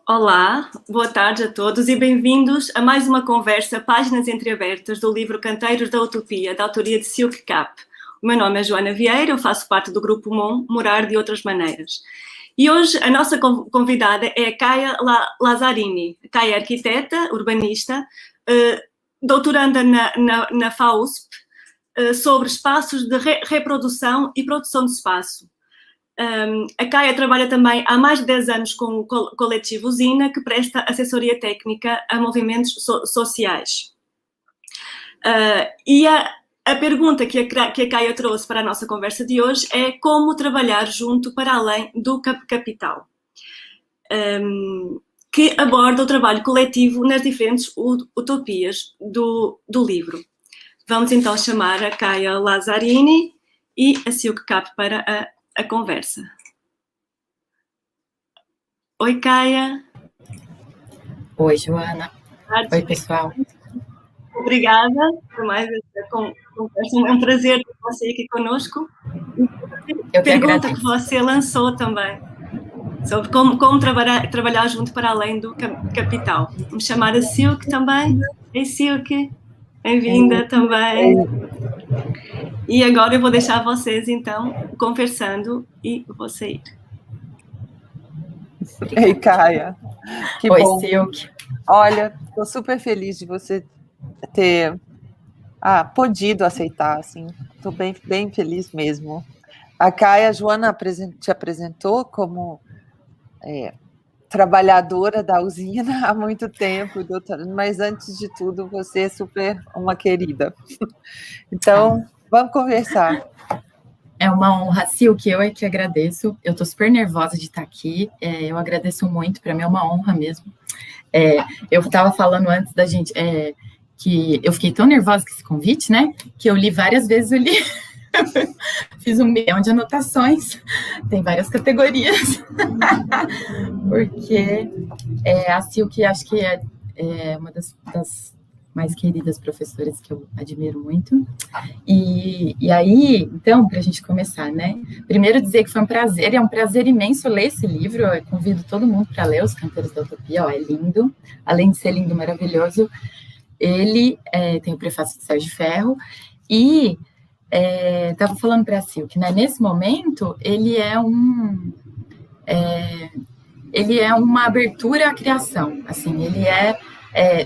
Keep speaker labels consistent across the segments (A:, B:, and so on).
A: Olá, boa tarde a todos e bem-vindos a mais uma conversa Páginas Entreabertas do livro Canteiros da Utopia, da autoria de Silke Kapp. O meu nome é Joana Vieira, eu faço parte do grupo MOM, Morar de Outras Maneiras. E hoje a nossa convidada é a Kaia Lazzarini. A Kaia é arquiteta, urbanista, doutoranda na FAUSP, sobre espaços de reprodução e produção de espaço. A Kaia trabalha também há mais de 10 anos com o coletivo Usina, que presta assessoria técnica a movimentos sociais. E a pergunta que a Kaia trouxe para a nossa conversa de hoje é como trabalhar junto para além do capital, que aborda o trabalho coletivo nas diferentes utopias do livro. Vamos então chamar a Kaia Lazzarini e a Silke Kapp para a conversa. Oi, Kaia.
B: Oi, Joana. Oi, pessoal.
A: Obrigada por mais essa conversa. É um prazer ter você aqui conosco. Pergunta que você lançou também, sobre como trabalhar junto para além do capital. Vamos chamar a Silke também. Ei, Silke. Bem-vinda também. E agora eu vou deixar vocês, então, conversando e vou sair.
C: Ei, Kaia. Que
B: Oi,
C: bom.
B: Silke.
C: Olha, estou super feliz de você ter podido aceitar, assim. Estou bem feliz mesmo. A Kaia, a Joana te apresentou como trabalhadora da usina há muito tempo, doutora, mas antes de tudo, você é super uma querida. Então, vamos conversar.
B: É uma honra, Silke, eu é que agradeço. Eu estou super nervosa de estar aqui. Eu agradeço muito, para mim é uma honra mesmo. Eu estava falando antes da gente que eu fiquei tão nervosa com esse convite, né? Que eu li várias vezes o livro. Fiz 1 milhão de anotações, tem várias categorias. Porque a Silke, acho que é uma das mais queridas professoras que eu admiro muito. E aí, então, para a gente começar, né? Primeiro dizer que foi um prazer, é um prazer imenso ler esse livro. Eu convido todo mundo para ler Os Canteiros da Utopia, é lindo. Além de ser lindo, maravilhoso, ele tem o prefácio de Sérgio Ferro. E estava falando para a Silke, né? Nesse momento, ele é uma abertura à criação, assim, ele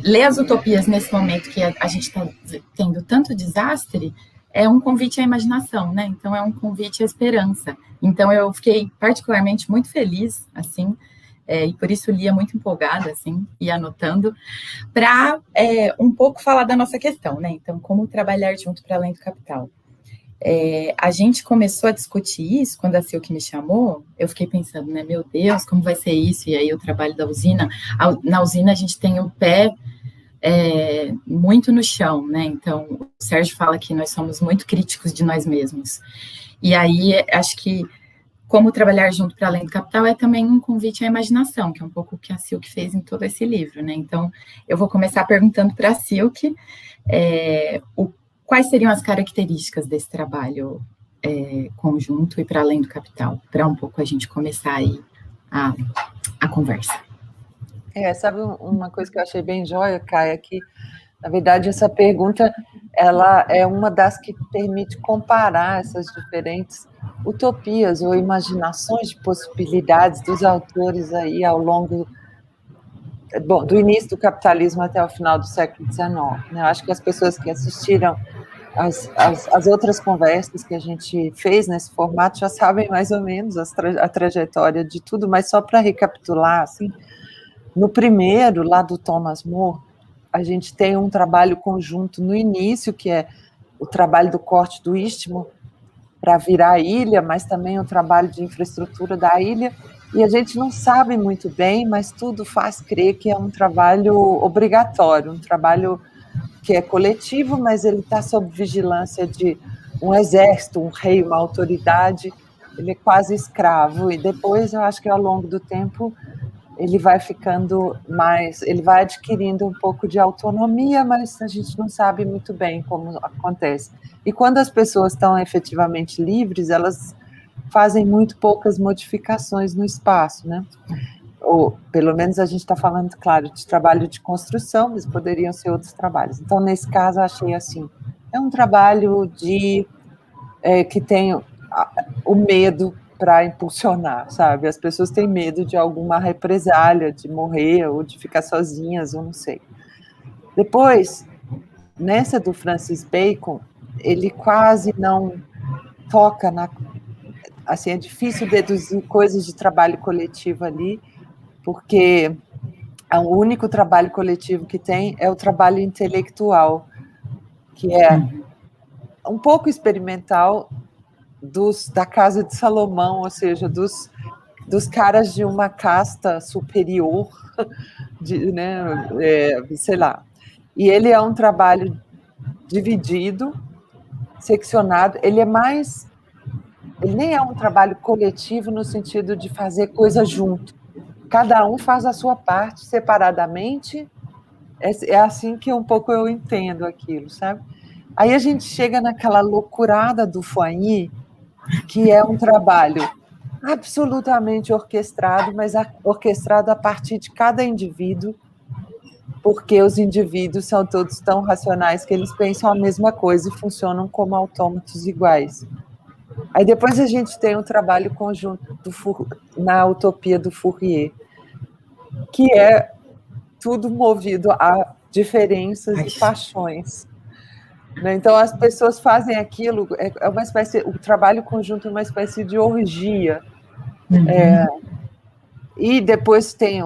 B: ler as utopias nesse momento que a gente está tendo tanto desastre, é um convite à imaginação, né? Então, é um convite à esperança. Então, eu fiquei particularmente muito feliz, assim, e por isso lia muito empolgada, assim, e anotando, para um pouco falar da nossa questão, né? Então, como trabalhar junto para além do capital. A gente começou a discutir isso quando a Silke me chamou. Eu fiquei pensando, né, meu Deus, como vai ser isso? E aí o trabalho da usina, na usina a gente tem o pé muito no chão, né? Então o Sérgio fala que nós somos muito críticos de nós mesmos. E aí acho que como trabalhar junto para além do capital é também um convite à imaginação, que é um pouco o que a Silke fez em todo esse livro, né? Então eu vou começar perguntando para a Silke quais seriam as características desse trabalho conjunto e para além do capital, para um pouco a gente começar aí a conversa.
C: Sabe uma coisa que eu achei bem joia, Kaia, que, na verdade, essa pergunta, ela é uma das que permite comparar essas diferentes utopias ou imaginações de possibilidades dos autores aí ao longo do início do capitalismo até o final do século XIX. Né? Eu acho que as pessoas que assistiram as outras conversas que a gente fez nesse formato já sabem mais ou menos a trajetória de tudo, mas só para recapitular, assim, no primeiro, lá do Thomas More, a gente tem um trabalho conjunto no início, que é o trabalho do corte do istmo para virar a ilha, mas também o trabalho de infraestrutura da ilha, e a gente não sabe muito bem, mas tudo faz crer que é um trabalho obrigatório, um trabalho que é coletivo, mas ele está sob vigilância de um exército, um rei, uma autoridade, ele é quase escravo, e depois eu acho que ao longo do tempo ele vai ficando mais, ele vai adquirindo um pouco de autonomia, mas a gente não sabe muito bem como acontece. E quando as pessoas estão efetivamente livres, elas fazem muito poucas modificações no espaço, né? ou pelo menos a gente está falando, claro, de trabalho de construção, mas poderiam ser outros trabalhos. Então, nesse caso, eu achei assim, é um trabalho que tem o medo para impulsionar, sabe? As pessoas têm medo de alguma represália, de morrer ou de ficar sozinhas, ou não sei. Depois, nessa do Francis Bacon, ele quase não foca assim, é difícil deduzir coisas de trabalho coletivo ali, porque o único trabalho coletivo que tem é o trabalho intelectual, que é um pouco experimental da Casa de Salomão, ou seja, dos caras de uma casta superior, né, sei lá. E ele é um trabalho dividido, seccionado, ele nem é um trabalho coletivo no sentido de fazer coisa junto. Cada um faz a sua parte separadamente. É assim que um pouco eu entendo aquilo, sabe? Aí a gente chega naquela loucurada do Foigny, que é um trabalho absolutamente orquestrado, mas orquestrado a partir de cada indivíduo, porque os indivíduos são todos tão racionais que eles pensam a mesma coisa e funcionam como autômatos iguais. Aí depois a gente tem um trabalho conjunto na Utopia do Fourier, que é tudo movido a diferenças e paixões. Então as pessoas fazem aquilo, é uma espécie, o trabalho conjunto é uma espécie de orgia. E depois tem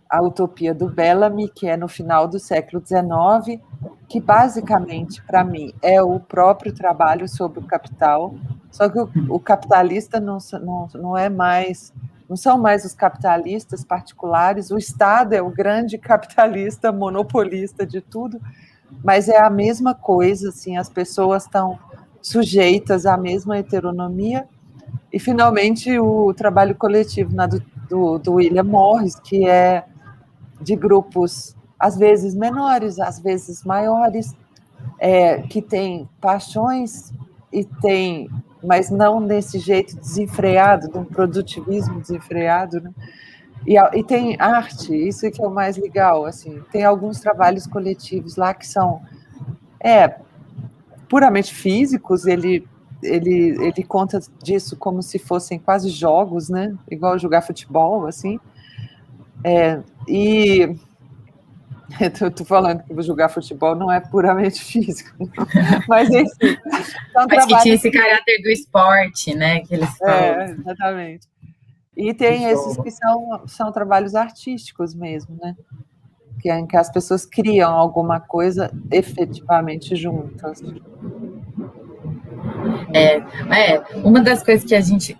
C: a Utopia do Bellamy, que é no final do século XIX, que basicamente, para mim, é o próprio trabalho sobre o capital, só que o capitalista não são mais os capitalistas particulares, o Estado é o grande capitalista monopolista de tudo, mas é a mesma coisa, assim, as pessoas estão sujeitas à mesma heteronomia. E, finalmente, o trabalho coletivo do William Morris, que é de grupos, às vezes menores, às vezes maiores, que tem paixões mas não desse jeito desenfreado, de um produtivismo desenfreado, né? E tem arte, isso que é o mais legal, assim, tem alguns trabalhos coletivos lá que são puramente físicos, ele conta disso como se fossem quase jogos, né? Igual jogar futebol, assim. E estou falando que jogar futebol não é puramente físico, mas enfim.
B: Mas que tinha esse caráter do esporte, né? Que eles falam.
C: Exatamente. E tem esses que são trabalhos artísticos mesmo, né? Em que as pessoas criam alguma coisa efetivamente juntas.
B: Uma das coisas que a gente,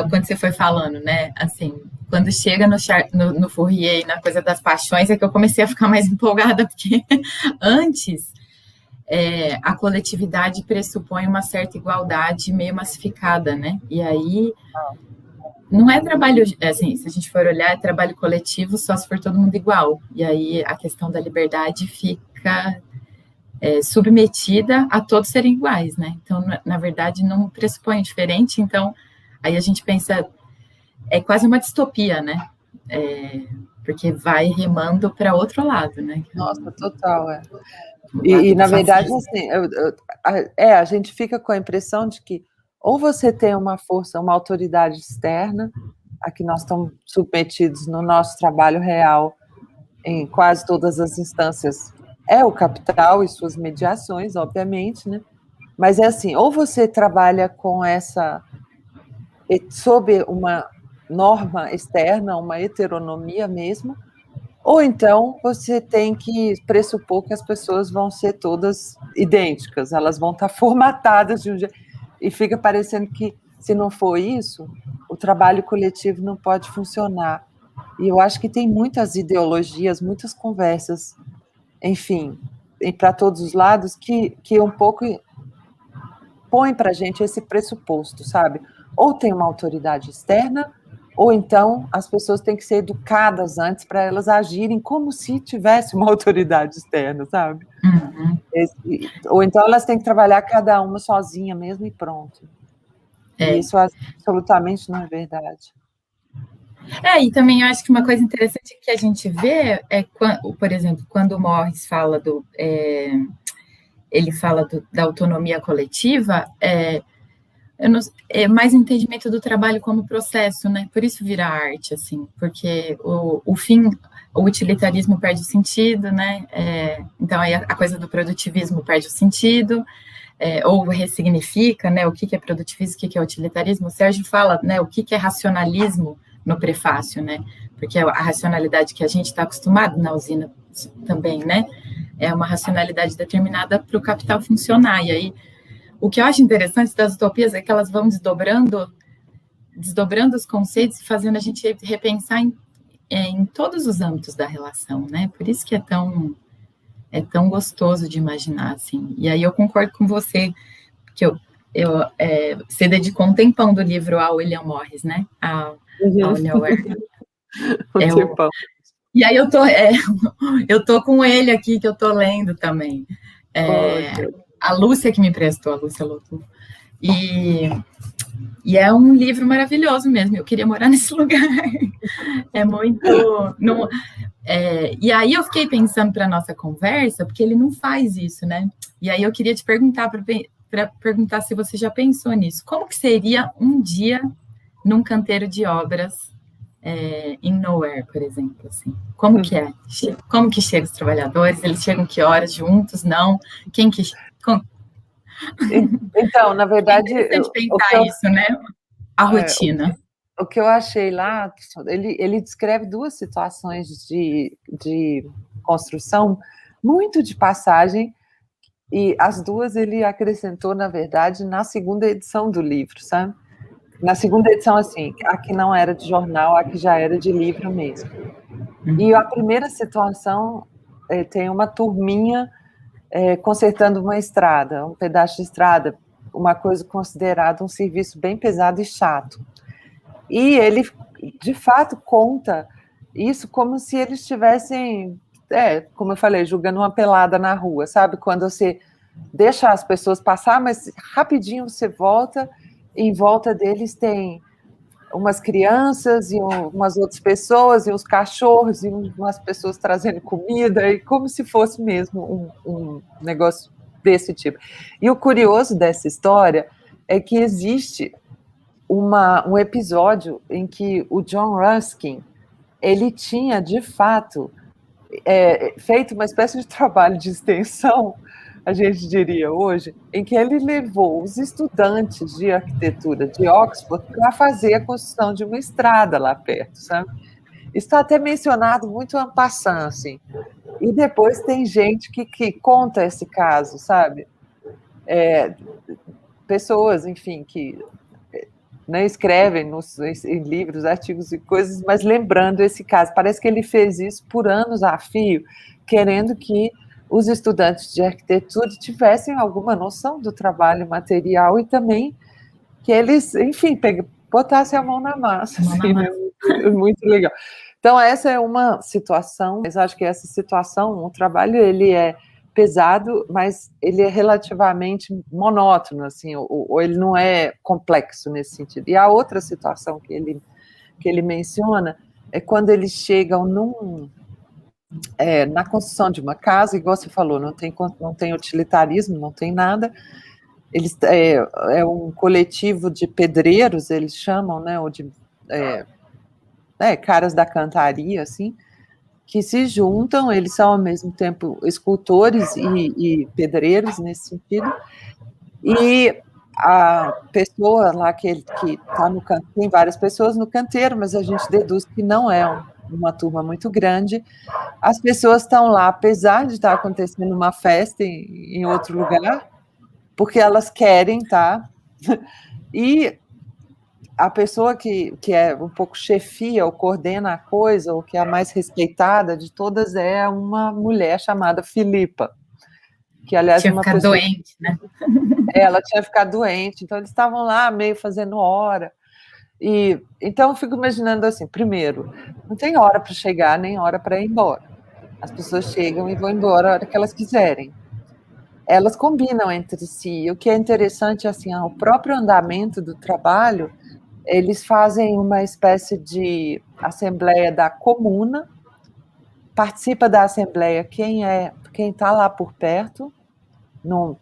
B: quando você foi falando, né, assim, quando chega no Fourier, na coisa das paixões, é que eu comecei a ficar mais empolgada, porque antes a coletividade pressupõe uma certa igualdade meio massificada, né, e aí não é trabalho, assim, se a gente for olhar, é trabalho coletivo só se for todo mundo igual, e aí a questão da liberdade fica submetida a todos serem iguais, né? Então, na verdade, não pressupõe diferente, então, aí a gente pensa, é quase uma distopia, né? Porque vai remando para outro lado, né?
C: Nossa, total, E na verdade, assim, a gente fica com a impressão de que ou você tem uma força, uma autoridade externa, a que nós estamos submetidos no nosso trabalho real, em quase todas as instâncias, é o capital e suas mediações, obviamente, né? Mas é assim, ou você trabalha com sob uma norma externa, uma heteronomia mesmo, ou então você tem que pressupor que as pessoas vão ser todas idênticas, elas vão estar formatadas de um jeito, e fica parecendo que, se não for isso, o trabalho coletivo não pode funcionar. E eu acho que tem muitas ideologias, muitas conversas, enfim, para todos os lados, que um pouco põe para a gente esse pressuposto, sabe? Ou tem uma autoridade externa, ou então as pessoas têm que ser educadas antes para elas agirem como se tivesse uma autoridade externa, sabe?
B: Uhum.
C: Ou então elas têm que trabalhar cada uma sozinha mesmo e pronto. E isso absolutamente não é verdade.
B: E também eu acho que uma coisa interessante que a gente vê é, por exemplo, quando o Morris fala ele fala da autonomia coletiva, é mais entendimento do trabalho como processo, né? Por isso vira arte, assim, porque o fim, o utilitarismo perde o sentido, né? Então aí a coisa do produtivismo perde o sentido, ou ressignifica, né? O que é produtivismo, o que é utilitarismo. O Sérgio fala, né? O que é racionalismo no prefácio, né? Porque a racionalidade que a gente está acostumado na usina também, né? É uma racionalidade determinada para o capital funcionar. E aí, o que eu acho interessante das utopias é que elas vão desdobrando os conceitos e fazendo a gente repensar em todos os âmbitos da relação, né? Por isso que é tão gostoso de imaginar, assim. E aí eu concordo com você, que você dedicou um tempão do livro ao William Morris, né? Ao Nowhere. E aí eu tô com ele aqui, que eu tô lendo também. A Lúcia que me emprestou, a Lúcia Lotu. E é um livro maravilhoso mesmo, eu queria morar nesse lugar. É muito... e aí eu fiquei pensando para a nossa conversa, porque ele não faz isso, né? E aí eu queria te perguntar, para perguntar se você já pensou nisso. Como que seria um dia num canteiro de obras em Nowhere, por exemplo, assim? Como que é? Como que chegam os trabalhadores? Eles chegam que horas juntos? Não? Quem que...
C: Então, na verdade...
B: É interessante pensar isso, né? A rotina.
C: O que eu achei lá, ele descreve duas situações de construção muito de passagem, e as duas ele acrescentou, na verdade, na segunda edição do livro, sabe? Na segunda edição, assim, a que não era de jornal, a que já era de livro mesmo. E a primeira situação tem uma turminha consertando uma estrada, um pedaço de estrada, uma coisa considerada um serviço bem pesado e chato. E ele, de fato, conta isso como se eles estivessem, como eu falei, jogando uma pelada na rua, sabe? Quando você deixa as pessoas passar, mas rapidinho você volta, e em volta deles tem umas crianças e umas outras pessoas, e uns cachorros, e umas pessoas trazendo comida, e como se fosse mesmo um negócio desse tipo. E o curioso dessa história é que existe um episódio em que o John Ruskin, ele tinha, de fato, feito uma espécie de trabalho de extensão, a gente diria hoje, em que ele levou os estudantes de arquitetura de Oxford para fazer a construção de uma estrada lá perto, sabe? Está até mencionado muito en passant, assim. E depois tem gente que conta esse caso, sabe? Pessoas, enfim, que escrevem em livros, artigos e coisas, mas lembrando esse caso. Parece que ele fez isso por anos a fio, querendo que os estudantes de arquitetura tivessem alguma noção do trabalho material e também que eles, enfim, botassem a mão na massa. Assim, né? Muito legal. Então, essa é uma situação, mas acho que essa situação, o trabalho, ele é pesado, mas ele é relativamente monótono, assim, ou ele não é complexo nesse sentido. E a outra situação que ele menciona é quando eles chegam na construção de uma casa, igual você falou, não tem utilitarismo, não tem nada. Eles é um coletivo de pedreiros, eles chamam, né, ou de caras da cantaria, assim, que se juntam, eles são ao mesmo tempo escultores e pedreiros nesse sentido, e a pessoa lá que está no canteiro, tem várias pessoas no canteiro, mas a gente deduz que não é uma turma muito grande. As pessoas estão lá, apesar de estar acontecendo uma festa em outro lugar, porque elas querem estar, e a pessoa que é um pouco chefia, ou coordena a coisa, ou que é a mais respeitada de todas, é uma mulher chamada Filipa, que, aliás,
B: tinha ficado doente, né?
C: Ela tinha ficado doente, então eles estavam lá meio fazendo hora. Então eu fico imaginando assim, primeiro, não tem hora para chegar, nem hora para ir embora. As pessoas chegam e vão embora a hora que elas quiserem. Elas combinam entre si. O que é interessante, assim, o próprio andamento do trabalho eles fazem uma espécie de assembleia da comuna, participa da assembleia quem está lá por perto,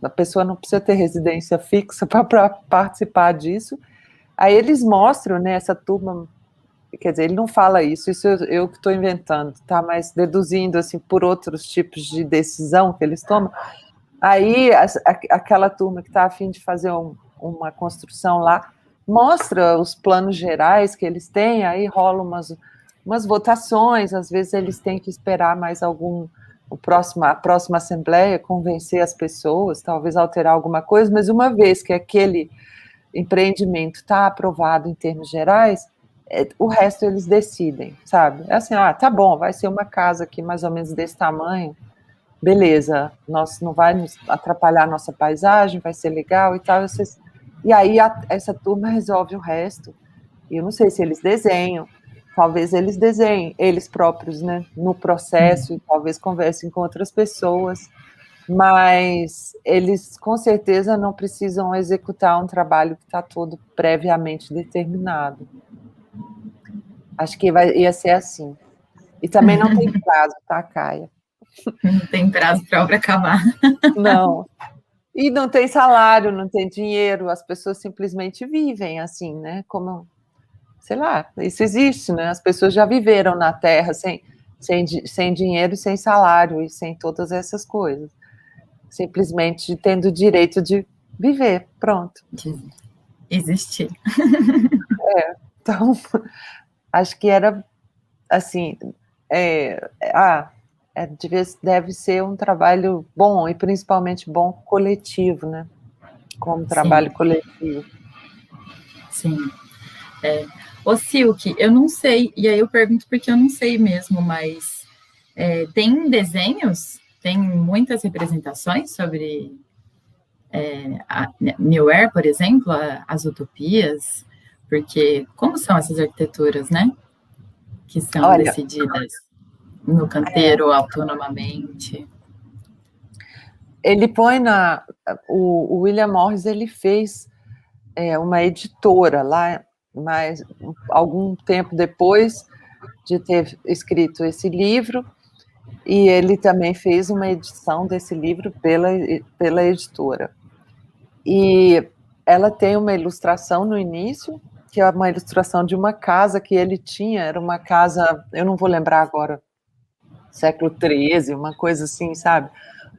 C: a pessoa não precisa ter residência fixa para participar disso. Aí eles mostram, né, essa turma, quer dizer, ele não fala isso eu que estou inventando, tá? Mas deduzindo assim por outros tipos de decisão que eles tomam. Aí aquela turma que está a fim de fazer uma construção lá mostra os planos gerais que eles têm, aí rolam umas votações, às vezes eles têm que esperar mais a próxima assembleia, convencer as pessoas, talvez alterar alguma coisa, mas uma vez que aquele empreendimento está aprovado em termos gerais, o resto eles decidem, sabe? É assim, tá bom, vai ser uma casa aqui mais ou menos desse tamanho, beleza, não vai nos atrapalhar a nossa paisagem, vai ser legal e tal, e aí essa turma resolve o resto, e eu não sei se eles desenham, talvez eles desenhem eles próprios, né, no processo, e talvez conversem com outras pessoas, mas eles com certeza não precisam executar um trabalho que está todo previamente determinado. Acho que ia ser assim. E também não tem prazo, tá, Caia?
B: Não tem prazo para a obra acabar.
C: Não. E não tem salário, não tem dinheiro, as pessoas simplesmente vivem assim, né? Como, sei lá, isso existe, né? As pessoas já viveram na Terra sem dinheiro, sem salário e sem todas essas coisas. Simplesmente tendo o direito de viver, pronto.
B: De existir.
C: Então, acho que era, assim, deve ser um trabalho bom, e principalmente bom coletivo, né? Como trabalho coletivo.
B: Sim. Ô, Silke, eu não sei, e aí eu pergunto porque eu não sei mesmo, mas tem desenhos? Tem muitas representações sobre a Nowhere, por exemplo, as utopias? Porque como são essas arquiteturas, né? Que são decididas no canteiro autonomamente.
C: Ele põe o William Morris, ele fez uma editora lá, mas algum tempo depois de ter escrito esse livro, e ele também fez uma edição desse livro pela editora. E ela tem uma ilustração no início, que é uma ilustração de uma casa que ele tinha, era uma casa, eu não vou lembrar agora, século XIII, uma coisa assim, sabe?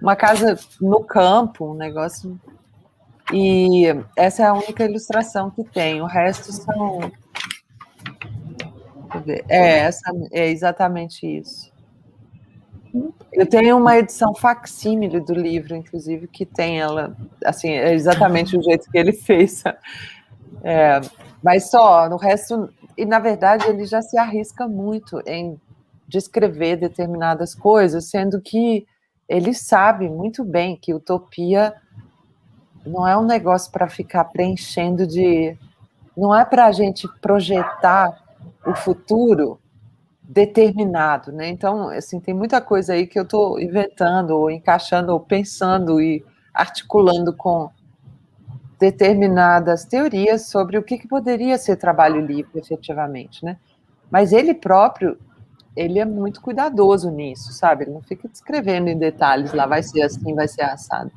C: Uma casa no campo, um negócio. E essa é a única ilustração que tem, o resto são... essa é exatamente isso. Eu tenho uma edição facsímile do livro, inclusive, que tem ela, assim, é exatamente o jeito que ele fez. Mas só, no resto... E, na verdade, ele já se arrisca muito em descrever determinadas coisas, sendo que ele sabe muito bem que utopia não é um negócio para ficar preenchendo não é para a gente projetar o futuro determinado, né? Então, assim, tem muita coisa aí que eu estou inventando, ou encaixando, ou pensando e articulando com determinadas teorias sobre o que poderia ser trabalho livre, efetivamente, né? Mas ele próprio, ele é muito cuidadoso nisso, sabe? Ele não fica descrevendo em detalhes, lá vai ser assim, vai ser assado.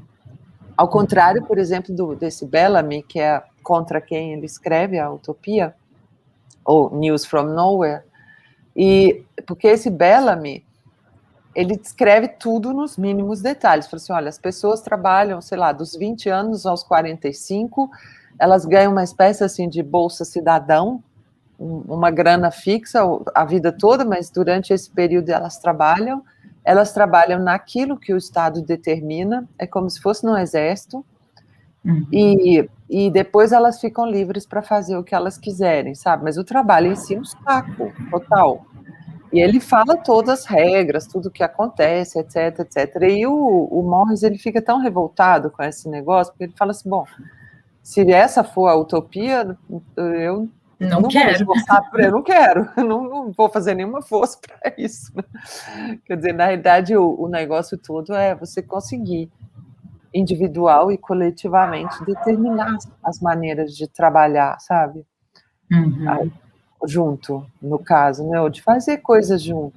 C: Ao contrário, por exemplo, desse Bellamy, que é contra quem ele escreve a Utopia, ou News from Nowhere, porque esse Bellamy, ele descreve tudo nos mínimos detalhes. Fala assim, olha, as pessoas trabalham, sei lá, dos 20 anos aos 45, elas ganham uma espécie assim de bolsa cidadão, uma grana fixa a vida toda, mas durante esse período elas trabalham naquilo que o Estado determina, é como se fosse no exército, e depois elas ficam livres para fazer o que elas quiserem, sabe? Mas o trabalho em si é um saco total. E ele fala todas as regras, tudo o que acontece, etc, etc. E o Morris, ele fica tão revoltado com esse negócio, porque ele fala assim, bom, se essa for a utopia, eu não
B: quero.
C: Eu não quero, não vou fazer nenhuma força para isso. Quer dizer, na realidade, o negócio todo é você conseguir, individual e coletivamente, determinar as maneiras de trabalhar, sabe? junto, no caso, né? Ou de fazer coisas junto.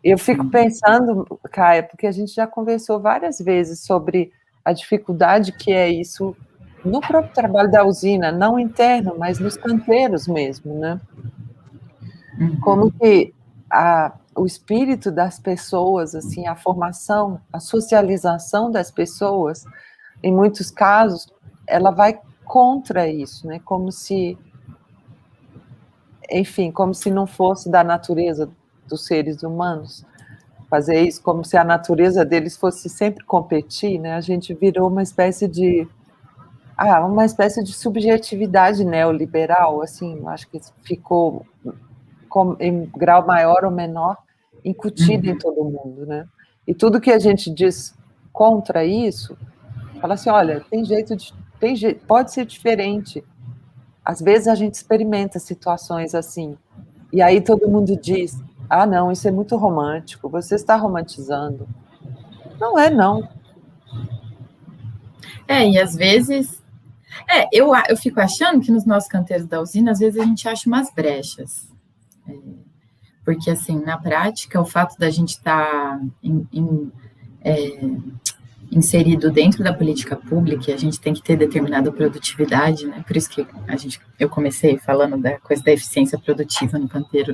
C: Eu fico pensando, Caia, porque a gente já conversou várias vezes sobre a dificuldade que é isso no próprio trabalho da usina, não interno, mas nos canteiros mesmo, né? Como que o espírito das pessoas, assim, a formação, a socialização das pessoas, em muitos casos, ela vai contra isso, né? Como se, enfim, como se não fosse da natureza dos seres humanos fazer isso, como se a natureza deles fosse sempre competir, né? A gente virou uma espécie de subjetividade neoliberal, assim, acho que ficou em grau maior ou menor incutido em todo mundo, né? E tudo que a gente diz contra isso, fala assim, olha, pode ser diferente. Às vezes a gente experimenta situações assim, e aí todo mundo diz, não, isso é muito romântico, você está romantizando. Não é, não.
B: E às vezes... eu fico achando que nos nossos canteiros da usina, às vezes a gente acha umas brechas. Porque, assim, na prática, o fato da gente estar inserido dentro da política pública, a gente tem que ter determinada produtividade, né? Por isso que eu comecei falando da coisa da eficiência produtiva no canteiro.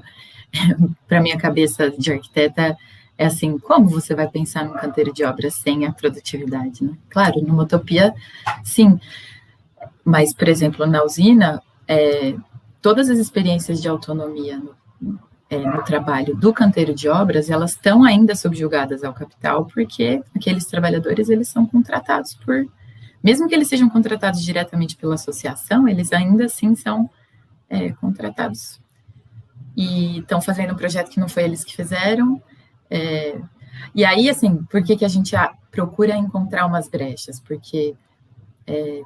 B: Para minha cabeça de arquiteta, é assim, como você vai pensar num canteiro de obras sem a produtividade, né? Claro, numa utopia, sim. Mas, por exemplo, na usina, todas as experiências de autonomia no trabalho do canteiro de obras, elas estão ainda subjugadas ao capital, porque aqueles trabalhadores, eles são contratados mesmo que eles sejam contratados diretamente pela associação, eles ainda assim são contratados. E estão fazendo um projeto que não foi eles que fizeram. E aí, assim, por que a gente procura encontrar umas brechas? Porque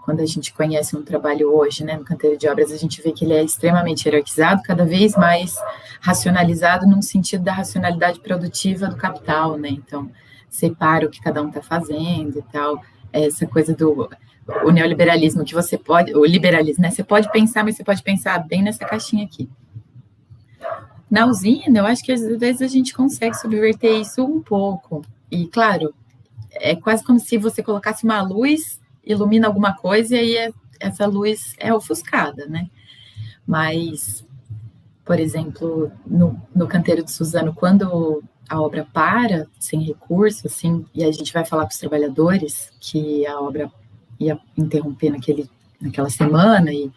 B: quando a gente conhece um trabalho hoje, né, no canteiro de obras, a gente vê que ele é extremamente hierarquizado, cada vez mais racionalizado num sentido da racionalidade produtiva do capital, né? Então, separa o que cada um está fazendo e tal. Essa coisa o neoliberalismo, que o liberalismo, né? Você pode pensar, mas você pode pensar bem nessa caixinha aqui. Na usina, eu acho que às vezes a gente consegue subverter isso um pouco. E, claro, é quase como se você colocasse uma luz, ilumina alguma coisa e aí essa luz é ofuscada, né? Mas, por exemplo, no canteiro de Suzano, quando a obra para, sem recurso, assim, e a gente vai falar para os trabalhadores que a obra ia interromper naquela semana e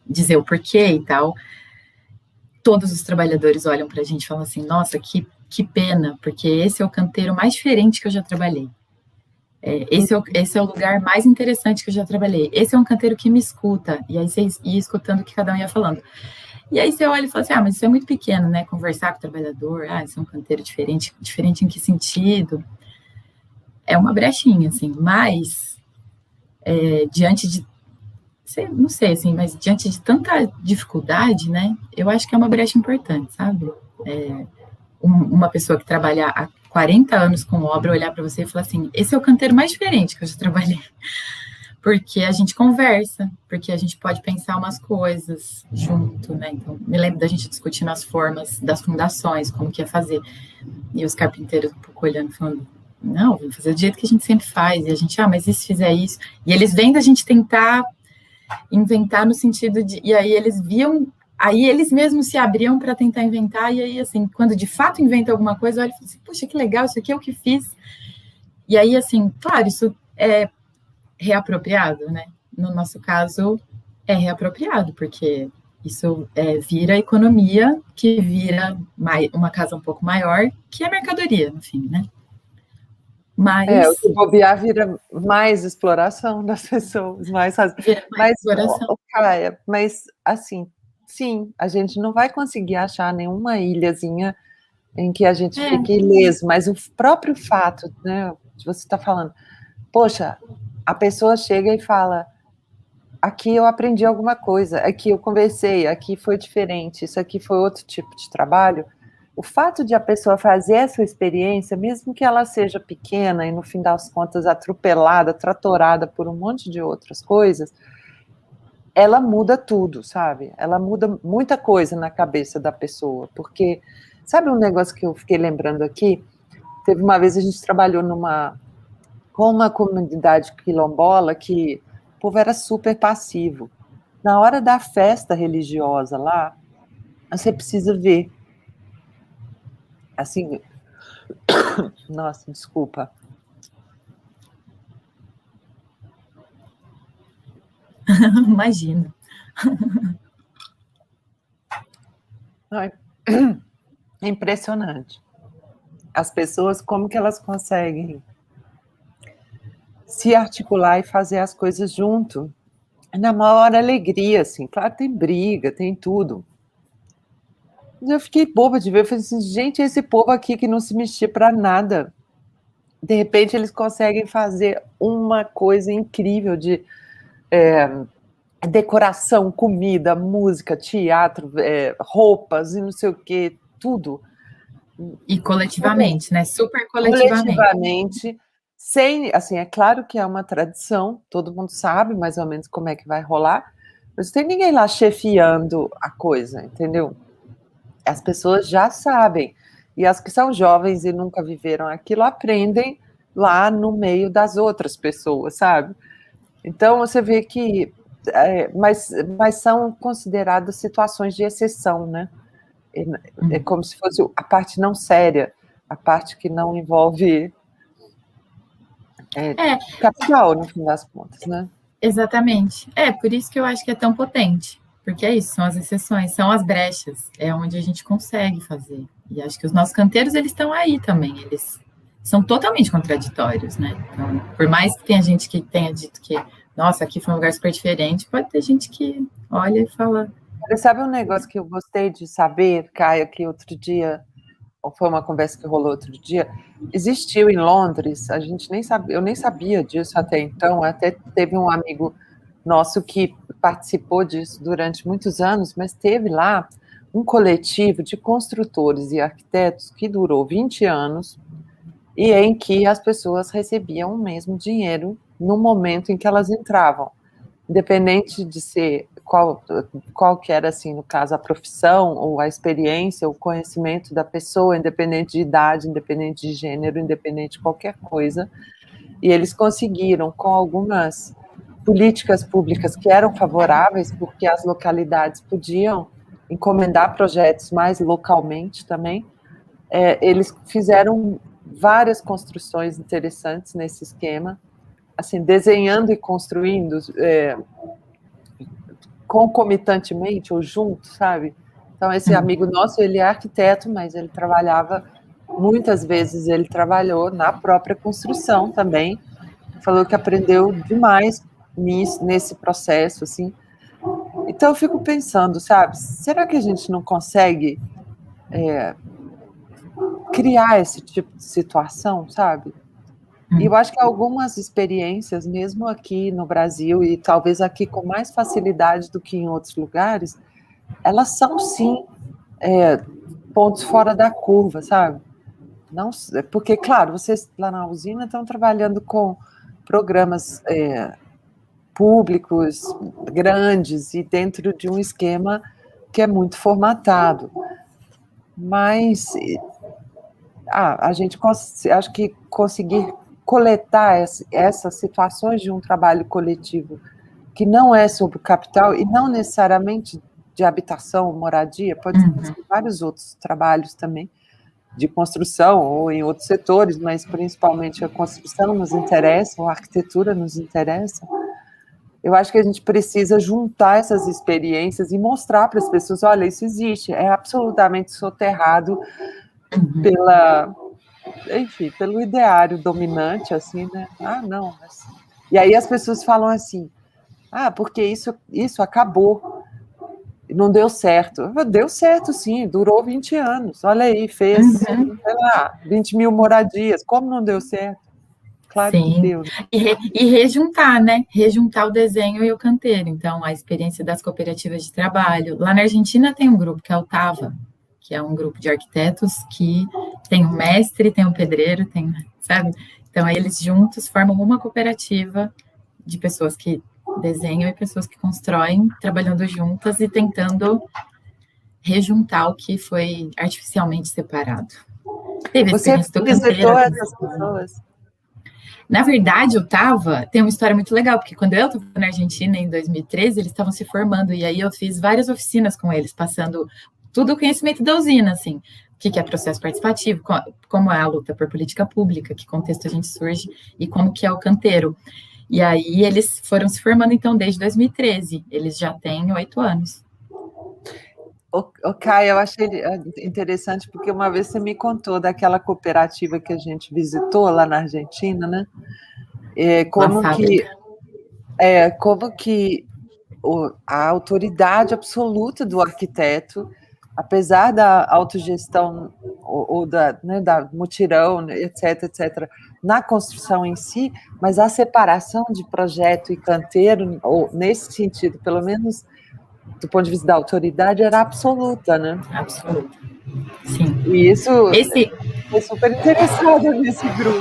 B: dizer o porquê e tal, todos os trabalhadores olham para a gente e falam assim, nossa, que pena, porque esse é o canteiro mais diferente que eu já trabalhei. Esse é o lugar mais interessante que eu já trabalhei. Esse é um canteiro que me escuta. E aí você ia escutando o que cada um ia falando. E aí você olha e fala assim, mas isso é muito pequeno, né? Conversar com o trabalhador, isso é um canteiro diferente. Diferente em que sentido? É uma brechinha, assim. Mas, diante de... Não sei, assim, mas diante de tanta dificuldade, né? Eu acho que é uma brecha importante, sabe? Uma pessoa que trabalha há 40 anos com obra olhar para você e falar assim, esse é o canteiro mais diferente que eu já trabalhei. Porque a gente conversa, porque a gente pode pensar umas coisas junto, né? Então, me lembro da gente discutindo as formas das fundações, como que ia fazer. E os carpinteiros um pouco olhando, falando, não, vamos fazer do jeito que a gente sempre faz. E a gente, mas e se fizer isso? E eles vendo a gente tentar inventar no sentido de... E aí eles viam... Aí eles mesmos se abriam para tentar inventar, e aí, assim, quando de fato inventa alguma coisa, olha e fala assim, puxa, que legal, isso aqui é o que fiz. E aí, assim, claro, isso é reapropriado, né? No nosso caso, é reapropriado, porque isso vira economia, que vira uma casa um pouco maior, que é mercadoria, no fim, né? Mas...
C: o que bobear vira mais exploração das pessoas, mais exploração. Caia, mas, assim... Sim, a gente não vai conseguir achar nenhuma ilhazinha em que a gente fique ileso, mas o próprio fato, né, de você estar falando, poxa, a pessoa chega e fala, aqui eu aprendi alguma coisa, aqui eu conversei, aqui foi diferente, isso aqui foi outro tipo de trabalho. O fato de a pessoa fazer essa experiência, mesmo que ela seja pequena e no fim das contas atropelada, tratorada por um monte de outras coisas, ela muda tudo, sabe? Ela muda muita coisa na cabeça da pessoa, porque, sabe um negócio que eu fiquei lembrando aqui? Teve uma vez a gente trabalhou com uma comunidade quilombola que o povo era super passivo. Na hora da festa religiosa lá, você precisa ver, assim, nossa, desculpa.
B: Imagina.
C: É impressionante. As pessoas, como que elas conseguem se articular e fazer as coisas junto, na maior alegria, assim. Claro, tem briga, tem tudo. Mas eu fiquei boba de ver, eu falei assim, gente, esse povo aqui que não se mexia para nada, de repente eles conseguem fazer uma coisa incrível de decoração, comida, música, teatro, roupas e não sei o que, tudo.
B: E coletivamente, né? Super
C: Coletivamente, sem, assim, é claro que é uma tradição, todo mundo sabe mais ou menos como é que vai rolar, mas não tem ninguém lá chefiando a coisa, entendeu? As pessoas já sabem, e as que são jovens e nunca viveram aquilo aprendem lá no meio das outras pessoas, sabe? Então você vê que, mas são consideradas situações de exceção, né? É como se fosse a parte não séria, a parte que não envolve capital, no fim das contas, né?
B: Exatamente. Por isso que eu acho que é tão potente. Porque é isso, são as exceções, são as brechas, é onde a gente consegue fazer. E acho que os nossos canteiros, eles estão aí também, eles são totalmente contraditórios, né? Então, por mais que tenha gente que tenha dito que, nossa, aqui foi um lugar super diferente, pode ter gente que olha e fala...
C: Sabe um negócio que eu gostei de saber, Caia, que outro dia, ou foi uma conversa que rolou outro dia, existiu em Londres, a gente nem sabia, eu nem sabia disso até então, até teve um amigo nosso que participou disso durante muitos anos, mas teve lá um coletivo de construtores e arquitetos que durou 20 anos e em que as pessoas recebiam o mesmo dinheiro no momento em que elas entravam, independente de ser qual que era, assim, no caso, a profissão, ou a experiência, o conhecimento da pessoa, independente de idade, independente de gênero, independente de qualquer coisa, e eles conseguiram, com algumas políticas públicas que eram favoráveis, porque as localidades podiam encomendar projetos mais localmente também, eles fizeram várias construções interessantes nesse esquema, assim, desenhando e construindo concomitantemente ou junto, sabe? Então, esse amigo nosso, ele é arquiteto, mas ele trabalhava, muitas vezes ele trabalhou na própria construção também, falou que aprendeu demais nesse processo, assim. Então, eu fico pensando, sabe, será que a gente não consegue criar esse tipo de situação, sabe? E eu acho que algumas experiências, mesmo aqui no Brasil, e talvez aqui com mais facilidade do que em outros lugares, elas são, sim, pontos fora da curva, sabe? Não, porque, claro, vocês lá na usina estão trabalhando com programas públicos grandes e dentro de um esquema que é muito formatado. Mas a gente acho que conseguir coletar essas situações de um trabalho coletivo que não é sobre o capital e não necessariamente de habitação, moradia, pode ser vários outros trabalhos também, de construção ou em outros setores, mas principalmente a construção nos interessa, a arquitetura nos interessa. Eu acho que a gente precisa juntar essas experiências e mostrar para as pessoas, olha, isso existe, é absolutamente soterrado pelo ideário dominante, assim, né? Não. E aí as pessoas falam assim, porque isso acabou, não deu certo. Deu certo, sim, durou 20 anos, olha aí, fez, sei lá, 20 mil moradias, como não deu certo? Claro que deu.
B: E rejuntar, né? Rejuntar o desenho e o canteiro. Então, a experiência das cooperativas de trabalho. Lá na Argentina tem um grupo que é o TAVA, que é um grupo de arquitetos que tem um mestre, tem um pedreiro, sabe? Então, aí eles juntos formam uma cooperativa de pessoas que desenham e pessoas que constroem, trabalhando juntas e tentando rejuntar o que foi artificialmente separado. Teve a
C: Você
B: experiência do
C: visitou
B: canteiro.
C: essas pessoas?
B: Na verdade, tem uma história muito legal, porque quando eu estava na Argentina, em 2013, eles estavam se formando, e aí eu fiz várias oficinas com eles, passando tudo o conhecimento da usina, assim, o que é processo participativo, como é a luta por política pública, que contexto a gente surge, e como que é o canteiro. E aí eles foram se formando, então, desde 2013, eles já têm 8 anos.
C: O Caio, eu achei interessante, porque uma vez você me contou daquela cooperativa que a gente visitou lá na Argentina, né? Como que a autoridade absoluta do arquiteto, apesar da autogestão ou da mutirão, etc., na construção em si, mas a separação de projeto e canteiro, ou nesse sentido, pelo menos do ponto de vista da autoridade, era absoluta, né?
B: Absoluta. Sim.
C: E isso é super interessado nesse grupo.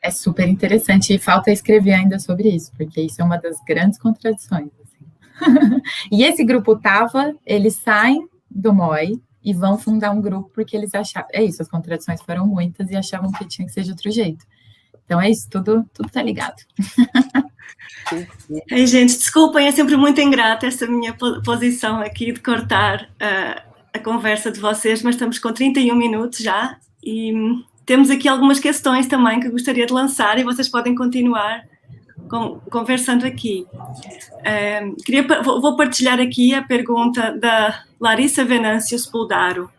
B: É super interessante, e falta escrever ainda sobre isso, porque isso é uma das grandes contradições. Assim. E esse grupo eles saem do MOI e vão fundar um grupo porque eles achavam, as contradições foram muitas e achavam que tinha que ser de outro jeito. Então é isso, tudo tá ligado.
A: Ei, gente, desculpem, é sempre muito ingrata essa minha posição aqui de cortar a conversa de vocês, mas estamos com 31 minutos já e temos aqui algumas questões também que gostaria de lançar e vocês podem continuar conversando aqui. Vou partilhar aqui a pergunta da Larissa Venâncio Spoldaro,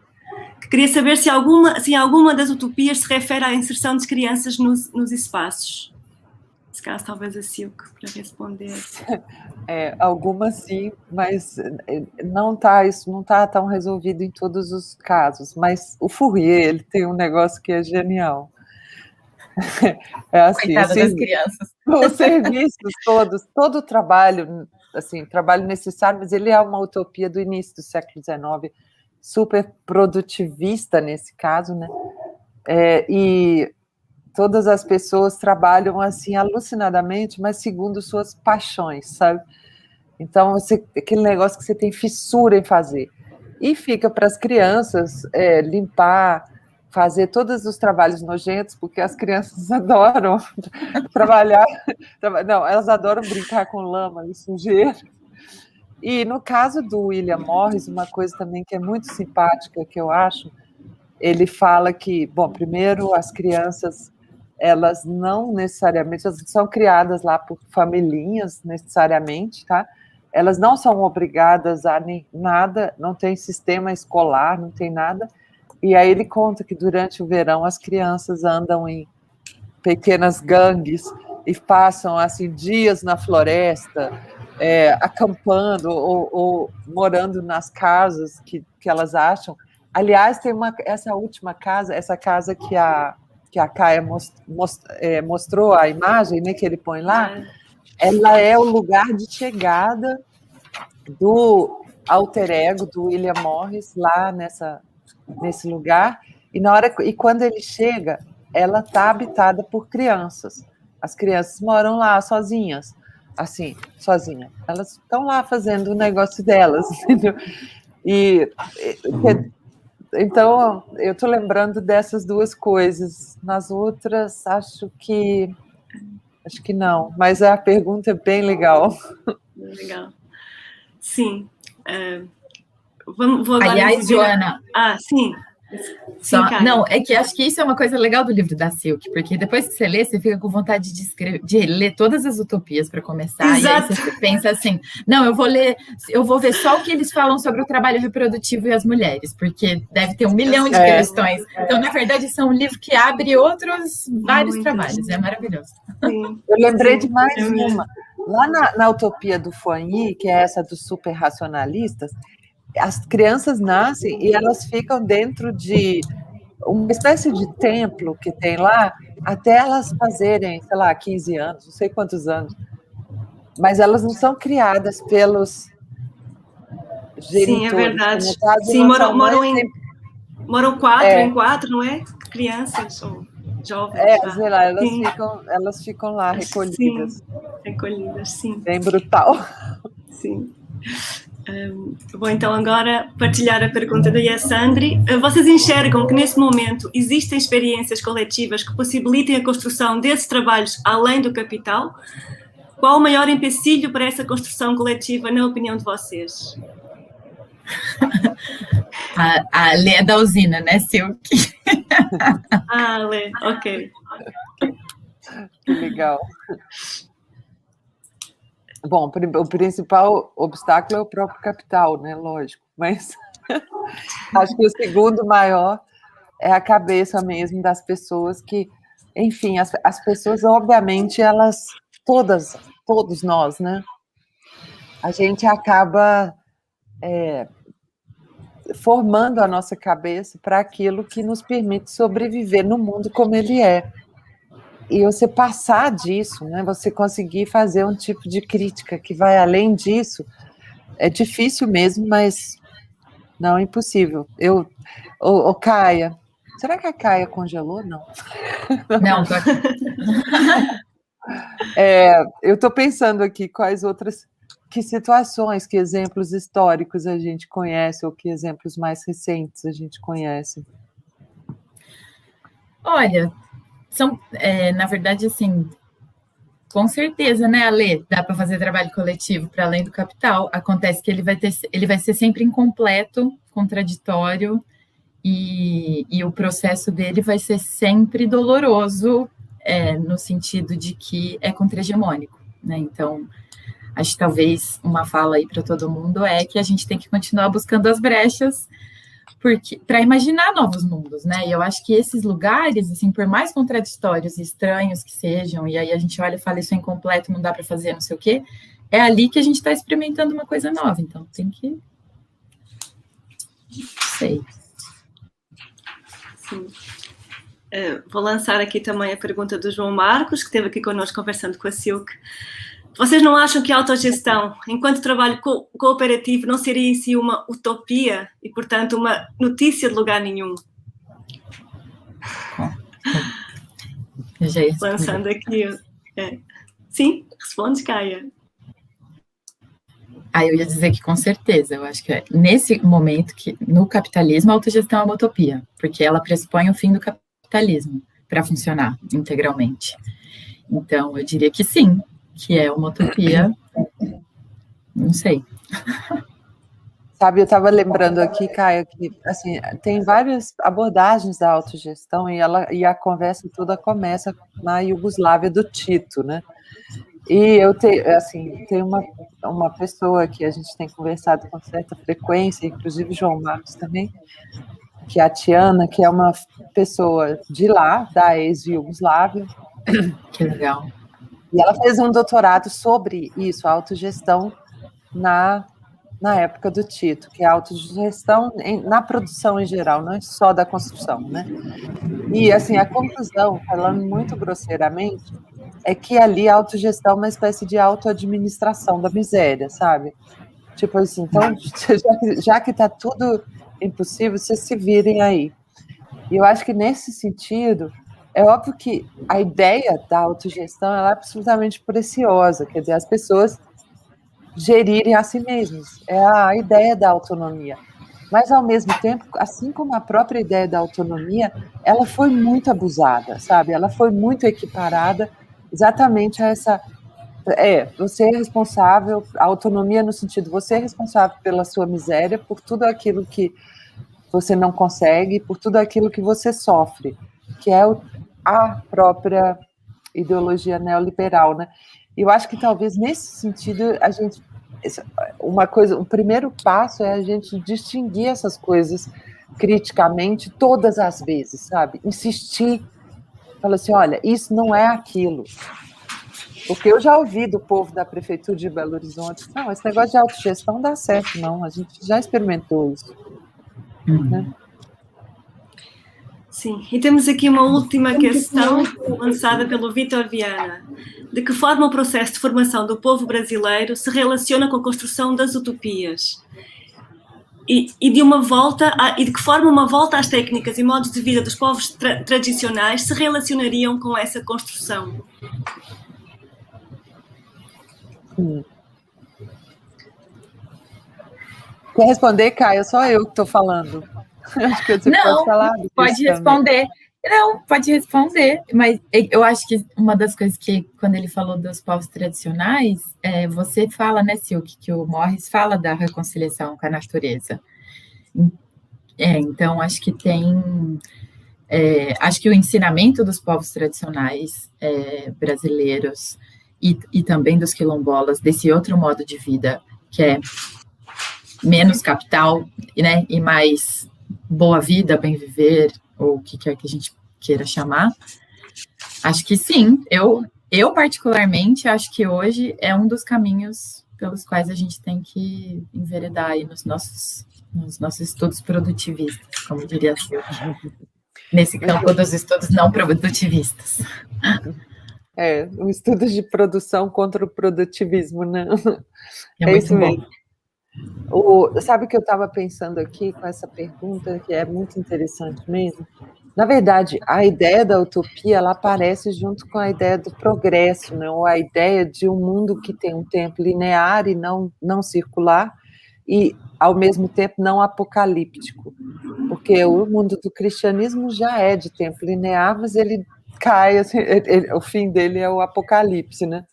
A: que queria saber se alguma das utopias se refere à inserção de crianças nos espaços. Nesse caso, talvez a Silke para responder.
C: Algumas sim, mas isso não está tão resolvido em todos os casos. Mas o Fourier, ele tem um negócio que é genial. É assim,
B: Coitada das crianças.
C: Os serviços todos, todo o trabalho, assim, trabalho necessário, mas ele é uma utopia do início do século XIX, super produtivista nesse caso, né? E todas as pessoas trabalham assim alucinadamente, mas segundo suas paixões, sabe? Então, aquele negócio que você tem fissura em fazer. E fica para as crianças limpar, fazer todos os trabalhos nojentos, porque as crianças adoram trabalhar. Não, elas adoram brincar com lama e sujeira. E no caso do William Morris, uma coisa também que é muito simpática, que eu acho, ele fala que, bom, primeiro as crianças, elas não necessariamente, elas são criadas lá por familhinhas necessariamente, tá? Elas não são obrigadas a nada, não tem sistema escolar, não tem nada. E aí ele conta que durante o verão as crianças andam em pequenas gangues e passam assim dias na floresta, acampando ou morando nas casas que elas acham. Aliás, tem essa casa que a Caia mostrou a imagem, né, que ele põe lá, ela é o lugar de chegada do alter ego do William Morris lá nesse lugar, e quando ele chega, ela está habitada por crianças. As crianças moram lá sozinhas, assim, sozinhas. Elas estão lá fazendo o negócio delas, entendeu? Então, eu estou lembrando dessas duas coisas. Nas outras, acho que não, mas a pergunta é bem legal.
A: Legal. Sim. Vou agora.
B: Aliás, Joana.
A: Sim.
B: Não, é que acho que isso é uma coisa legal do livro da Silke, porque depois que você lê, você fica com vontade de ler todas as utopias para começar.
A: Exato.
B: E aí você pensa assim, não, eu vou ver só o que eles falam sobre o trabalho reprodutivo e as mulheres, porque deve ter 1 milhão de questões. Então, na verdade, isso é um livro que abre vários trabalhos, é maravilhoso.
A: Sim.
C: Eu lembrei de mais uma. Lá na utopia do Foigny, que é essa dos super racionalistas, as crianças nascem e elas ficam dentro de uma espécie de templo que tem lá, até elas fazerem, sei lá, 15 anos, não sei quantos anos. Mas elas não são criadas pelos genitores.
A: Sim, é verdade.
C: Caso,
A: sim, moram 4 em 4, não é? Crianças. jovens.
C: Sei lá, elas ficam lá recolhidas.
A: Sim, recolhidas, sim.
C: Bem brutal.
A: Sim. Vou então agora partilhar a pergunta da Yesandri. Vocês enxergam que nesse momento existem experiências coletivas que possibilitem a construção desses trabalhos além do capital? Qual o maior empecilho para essa construção coletiva, na opinião de vocês?
B: A Lê é da usina, né, Silk?
A: Lê, ok.
C: Que legal. Bom, o principal obstáculo é o próprio capital, né? Lógico, mas acho que o segundo maior é a cabeça mesmo das pessoas que, enfim, as pessoas, obviamente, elas, todos nós, né? A gente acaba formando a nossa cabeça para aquilo que nos permite sobreviver no mundo como ele é. E você passar disso, né, você conseguir fazer um tipo de crítica que vai além disso, é difícil mesmo, mas não é impossível. Caia, será que a Caia congelou? Não.
B: Não, tô aqui.
C: Eu estou pensando aqui quais outras, que situações, que exemplos históricos a gente conhece, ou que exemplos mais recentes a gente conhece.
B: Olha, na verdade, assim, com certeza, né, Ale? Dá para fazer trabalho coletivo para além do capital. Acontece que ele vai ser sempre incompleto, contraditório, e o processo dele vai ser sempre doloroso, no sentido de que é contra-hegemônico, né? Então, acho que talvez uma fala aí para todo mundo é que a gente tem que continuar buscando as brechas para imaginar novos mundos, né? E eu acho que esses lugares, assim, por mais contraditórios e estranhos que sejam, e aí a gente olha e fala, isso é incompleto, não dá para fazer, não sei o quê, é ali que a gente está experimentando uma coisa nova, então tem que... Sei.
A: Sim. Vou lançar aqui também a pergunta do João Marcos, que esteve aqui connosco conversando com a Silk. Vocês não acham que a autogestão, enquanto trabalho cooperativo, não seria em si uma utopia e, portanto, uma notícia de lugar nenhum? Lançando aqui. Sim, responde, Caia.
B: Eu ia dizer que com certeza, eu acho que nesse momento que no capitalismo a autogestão é uma utopia, porque ela pressupõe o fim do capitalismo para funcionar integralmente. Então, eu diria que sim, que é uma utopia, não sei.
C: Sabe, eu estava lembrando aqui, Caia, que assim, tem várias abordagens da autogestão e a conversa toda começa na Iugoslávia do Tito, né? E tem uma pessoa que a gente tem conversado com certa frequência, inclusive João Marcos também, que é a Tiana, que é uma pessoa de lá, da ex-Iugoslávia.
B: Que legal.
C: E ela fez um doutorado sobre isso, a autogestão na época do Tito, que é a autogestão na produção em geral, não é só da construção, né? E, assim, a conclusão, falando muito grosseiramente, é que ali a autogestão é uma espécie de autoadministração da miséria, sabe? Tipo assim, então, já que está tudo impossível, vocês se virem aí. E eu acho que, nesse sentido, é óbvio que a ideia da autogestão ela é absolutamente preciosa, quer dizer, as pessoas gerirem a si mesmas, é a ideia da autonomia. Mas, ao mesmo tempo, assim como a própria ideia da autonomia, ela foi muito abusada, sabe? Ela foi muito equiparada exatamente a essa... você é responsável, a autonomia no sentido, você é responsável pela sua miséria, por tudo aquilo que você não consegue, por tudo aquilo que você sofre, que é a própria ideologia neoliberal, né? E eu acho que talvez nesse sentido o primeiro passo é a gente distinguir essas coisas criticamente todas as vezes, sabe? Insistir, falar assim, olha, isso não é aquilo. Porque eu já ouvi do povo da prefeitura de Belo Horizonte, não, esse negócio de autogestão não dá certo, não, a gente já experimentou isso. Né?
A: Sim, e temos aqui uma última questão lançada pelo Vítor Viana. De que forma o processo de formação do povo brasileiro se relaciona com a construção das utopias? e de uma volta, e de que forma uma volta às técnicas e modos de vida dos povos tradicionais se relacionariam com essa construção?
C: Quer responder, Caio? Só eu que estou falando. Acho que você pode falar.
B: Pode responder. Não, pode responder. Mas eu acho que uma das coisas que, quando ele falou dos povos tradicionais, você fala, né, Silke, que o Morris fala da reconciliação com a natureza. Então, acho que acho que o ensinamento dos povos tradicionais brasileiros e também dos quilombolas, desse outro modo de vida, que é menos capital, né, e mais boa vida, bem viver, ou o que quer que a gente queira chamar, acho que sim. Eu particularmente acho que hoje é um dos caminhos pelos quais a gente tem que enveredar aí nos nossos estudos produtivistas, como diria a Silvia, nesse campo dos estudos não produtivistas.
C: O estudo de produção contra o produtivismo, né?
B: É isso mesmo.
C: Sabe o que eu estava pensando aqui com essa pergunta, que é muito interessante mesmo? Na verdade, a ideia da utopia, ela aparece junto com a ideia do progresso, né? Ou a ideia de um mundo que tem um tempo linear e não circular, e, ao mesmo tempo, não apocalíptico. Porque o mundo do cristianismo já é de tempo linear, mas ele cai, assim, o fim dele é o apocalipse, né?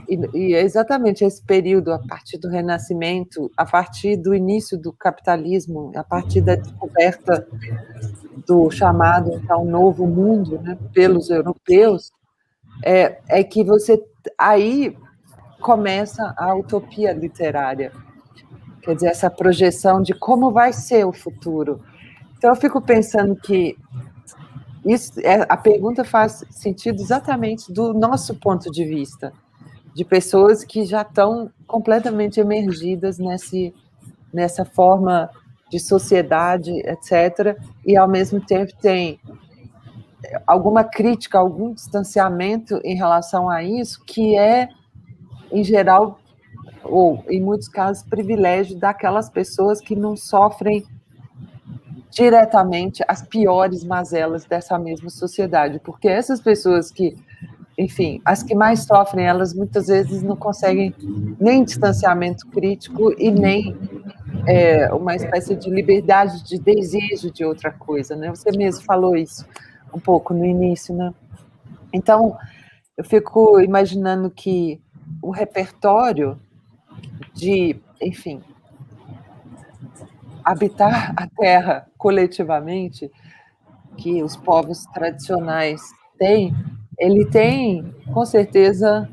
C: E é exatamente esse período, a partir do Renascimento, a partir do início do capitalismo, a partir da descoberta do chamado, então, Novo Mundo, né, pelos europeus, é que aí começa a utopia literária, quer dizer, essa projeção de como vai ser o futuro. Então, eu fico pensando que a pergunta faz sentido exatamente do nosso ponto de vista, de pessoas que já estão completamente emergidas nessa forma de sociedade, etc., e, ao mesmo tempo, tem alguma crítica, algum distanciamento em relação a isso, que é, em geral, ou, em muitos casos, privilégio daquelas pessoas que não sofrem diretamente as piores mazelas dessa mesma sociedade, porque essas pessoas que, enfim, as que mais sofrem, elas muitas vezes não conseguem nem distanciamento crítico e nem uma espécie de liberdade de desejo de outra coisa, né? Você mesmo falou isso um pouco no início, né? Então, eu fico imaginando que o repertório de, enfim, habitar a Terra coletivamente, que os povos tradicionais têm, ele tem, com certeza,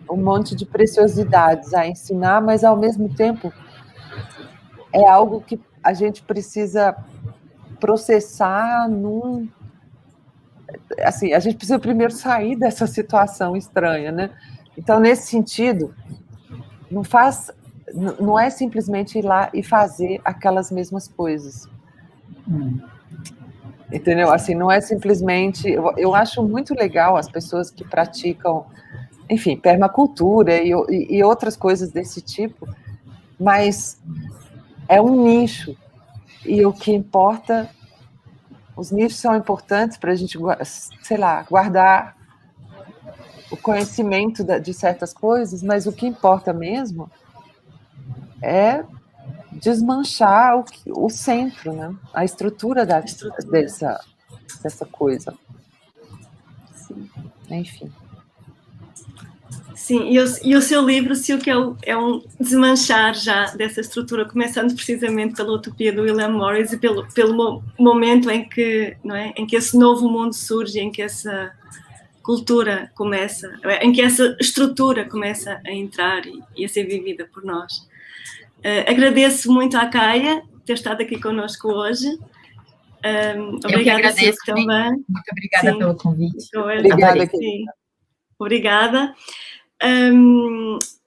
C: um monte de preciosidades a ensinar, mas, ao mesmo tempo, é algo que a gente precisa processar assim, a gente precisa primeiro sair dessa situação estranha, né? Então, nesse sentido, não é simplesmente ir lá e fazer aquelas mesmas coisas. Entendeu? Assim, não é simplesmente... Eu acho muito legal as pessoas que praticam, enfim, permacultura e outras coisas desse tipo, mas é um nicho, e o que importa... Os nichos são importantes para a gente, sei lá, guardar o conhecimento de certas coisas, mas o que importa mesmo é desmanchar o centro, né? A estrutura dessa coisa.
A: Sim.
C: Enfim.
A: Sim, e o seu livro, Silke, é um desmanchar já dessa estrutura, começando precisamente pela utopia do William Morris e pelo momento em que, não é, em que esse novo mundo surge, em que essa cultura começa, em que essa estrutura começa a entrar e a ser vivida por nós. Agradeço muito à Caia ter estado aqui connosco hoje.
B: Eu que agradeço também. Muito obrigada pelo convite. Obrigada.
A: Sim. Obrigada.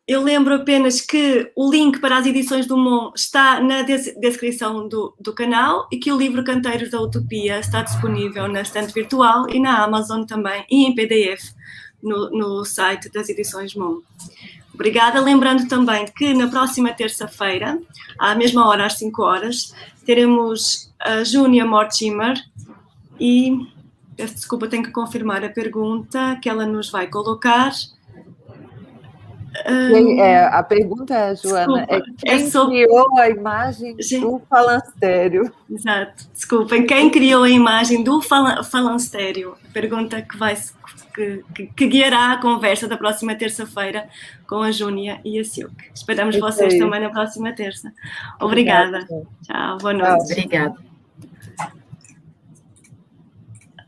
A: Eu lembro apenas que o link para as edições do MON está na descrição do canal e que o livro Canteiros da Utopia está disponível na estante virtual e na Amazon também, e em PDF no site das edições MON. Obrigada. Lembrando também que na próxima terça-feira, à mesma hora, às 5 horas, teremos a Júnia Mortimer e, peço desculpa, tenho que confirmar a pergunta que ela nos vai colocar.
C: A pergunta é, Joana,
A: desculpa,
C: quem criou a imagem do falanstério?
A: Exato, desculpem, quem criou a imagem do falanstério? Pergunta que guiará a conversa da próxima terça-feira com a Júnia e a Silk. Esperamos vocês também na próxima terça. Obrigada. Tchau, boa noite.
B: Obrigada.